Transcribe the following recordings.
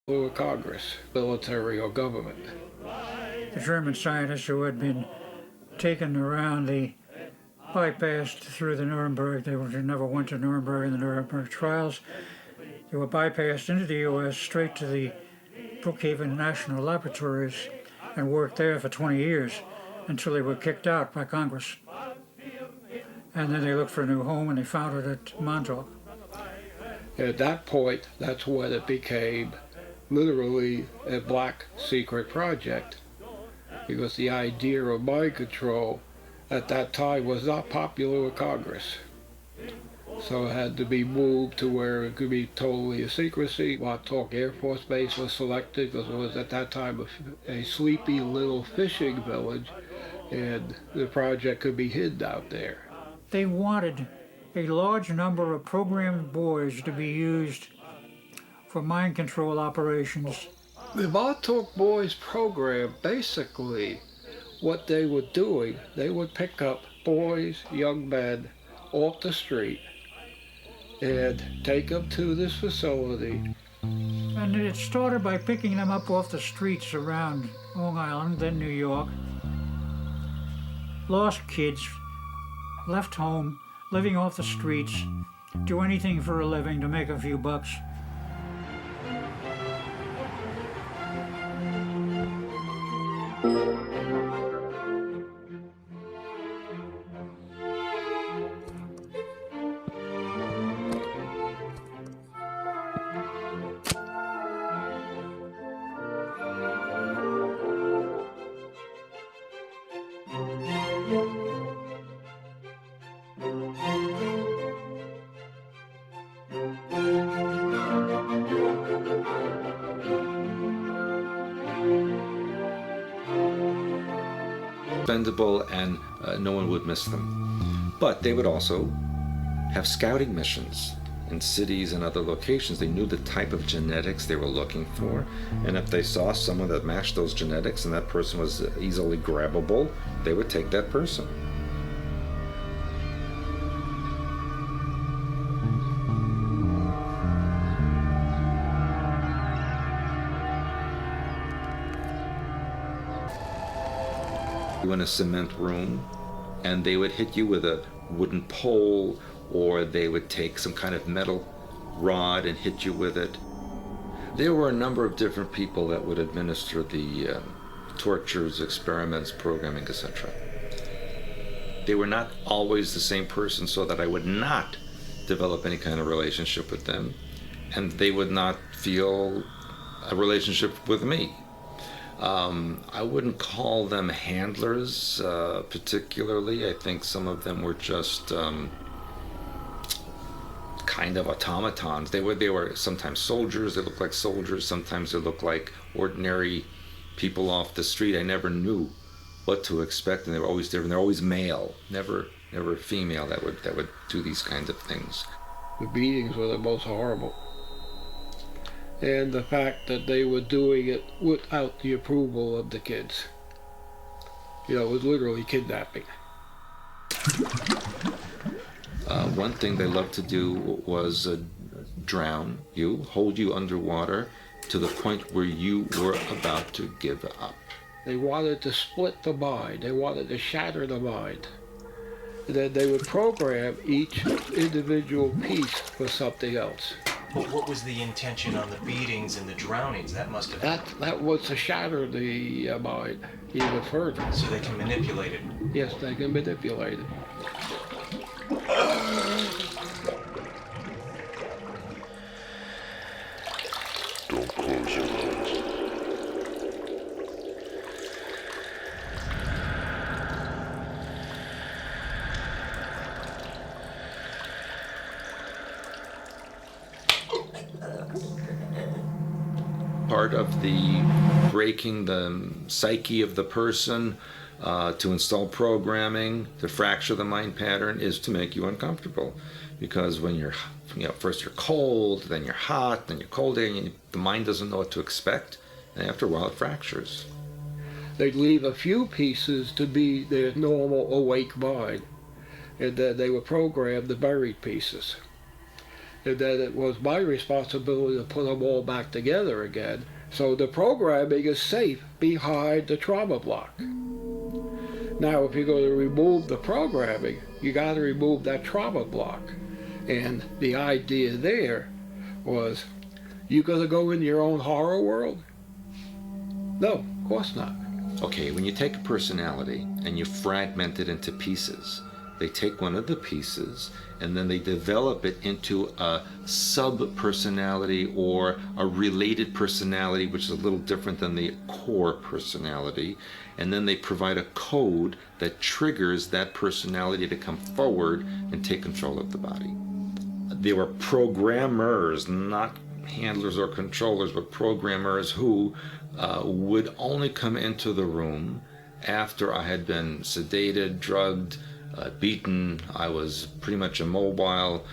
or Congress, military or government. The German scientists who had been taken around the bypassed through the Nuremberg, they never went to Nuremberg in the Nuremberg trials. They were bypassed into the U.S. straight to the Brookhaven National Laboratories and worked there for 20 years until they were kicked out by Congress. And then they looked for a new home and they found it at Montauk. At that point, that's when it became literally a black secret project, because the idea of mind control at that time was not popular with Congress. So it had to be moved to where it could be totally a secrecy. Montauk Air Force Base was selected because it was at that time a sleepy little fishing village, and the project could be hidden out there. They wanted a large number of programmed boys to be used for mind control operations. The Montauk Boys program, basically, what they were doing, they would pick up boys, young men, off the street and take them to this facility. And it started by picking them up off the streets around Long Island, then New York. Lost kids, left home, living off the streets, do anything for a living to make a few bucks. Expendable, and no one would miss them. But they would also have scouting missions in cities and other locations. They knew the type of genetics they were looking for, and if they saw someone that matched those genetics and that person was easily grabbable, they would take that person. In a cement room, and they would hit you with a wooden pole, or they would take some kind of metal rod and hit you with it. There were a number of different people that would administer the tortures, experiments, programming, etc. They were not always the same person, so that I would not develop any kind of relationship with them, and they would not feel a relationship with me. I wouldn't call them handlers particularly. I think some of them were just kind of automatons. They were sometimes soldiers. They looked like soldiers. Sometimes they looked like ordinary people off the street. I never knew what to expect, and they were always different. They're always male, never female that would do these kinds of things. The beatings were the most horrible. And the fact that they were doing it without the approval of the kids. You know, it was literally kidnapping. One thing they loved to do was drown you, hold you underwater to the point where you were about to give up. They wanted to split the mind. They wanted to shatter the mind. And then they would program each individual piece for something else. But what was the intention on the beatings and the drownings? That must have... That was to shatter the mind even further. So they can manipulate it. Yes, they can manipulate it. Don't close your eyes. Part of the breaking the psyche of the person, to install programming, to fracture the mind pattern, is to make you uncomfortable. Because when you're, first you're cold, then you're hot, then you're cold, and the mind doesn't know what to expect, and after a while it fractures. They'd leave a few pieces to be their normal awake mind, and then they would program the buried pieces. and then it was my responsibility to put them all back together again. So the programming is safe behind the trauma block. Now, if you're going to remove the programming, you got to remove that trauma block. And the idea there was, you going to go in your own horror world? No, of course not. Okay, when you take a personality and you fragment it into pieces, they take one of the pieces and then they develop it into a sub-personality or a related personality, which is a little different than the core personality. And then they provide a code that triggers that personality to come forward and take control of the body. They were programmers, not handlers or controllers, but programmers who would only come into the room after I had been sedated, drugged, beaten. I was pretty much immobile,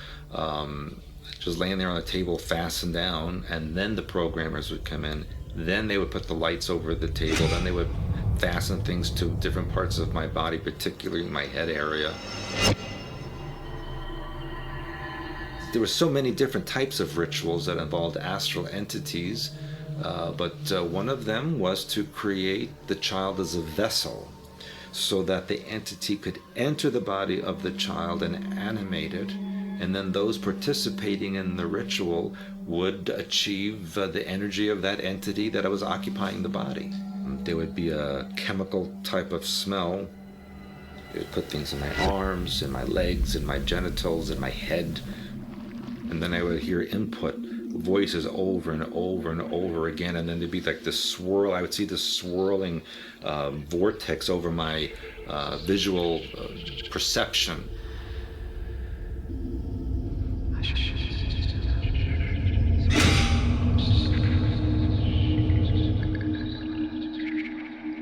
just laying there on the table fastened down, and then the programmers would come in. Then they would put the lights over the table, then they would fasten things to different parts of my body, particularly my head area. There were so many different types of rituals that involved astral entities, but one of them was to create the child as a vessel so that the entity could enter the body of the child and animate it, and then those participating in the ritual would achieve the energy of that entity that was occupying the body. There would be a chemical type of smell. They would put things in my arms, in my legs, in my genitals, in my head, and then I would hear input voices over and over and over again, and then there'd be like this swirl. I would see this swirling vortex over my visual perception,